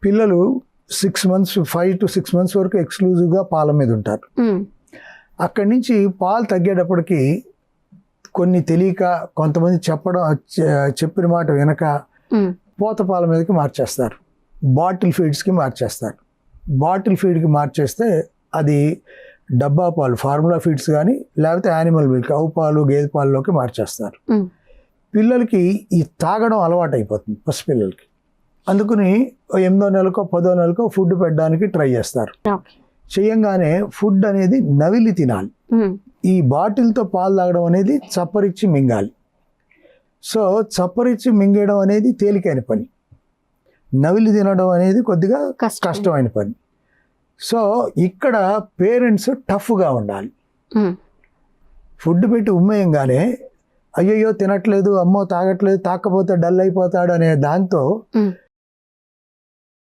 పిల్లలు 6 months 5 to 6 months వరకు ఎక్స్క్లూజివ్గా పాల మీద ఉంటారు. అక్కడి నుంచి పాలు తగ్గేటప్పటికి కొన్ని తెలియక కొంతమంది చెప్పిన మాట వెనక పోత పాల మీదకి మార్చేస్తారు, బాటిల్ ఫీడ్స్కి మార్చేస్తారు. బాటిల్ ఫీడ్కి మార్చేస్తే అది డబ్బా పాలు ఫార్ములా ఫీడ్స్ కానీ లేకపోతే యానిమల్ మిల్క్ ఆవు పాలు గేదె పాలలోకి మార్చేస్తారు. పిల్లలకి ఈ తాగడం అలవాటు అయిపోతుంది పసిపిల్లలకి. అందుకని 8వ నెలకో 10వ నెలకో ఫుడ్ పెట్టడానికి ట్రై చేస్తారు. చేయంగానే ఫుడ్ అనేది నవిలి తినాలి. ఈ బాటిల్తో పాలు తాగడం అనేది చప్పరిచ్చి మింగాలి. సో చప్పరిచ్చి మింగేయడం అనేది తేలికైన పని, నవిలి తినడం అనేది కొద్దిగా కష్టమైన పని. సో ఇక్కడ పేరెంట్స్ టఫ్గా ఉండాలి. ఫుడ్ పెట్టి ఉమ్మేయంగానే అయ్యయ్యో తినట్లేదు, అమ్మో తాగట్లేదు, తాకపోతే డల్ అయిపోతాడు అనే దాంతో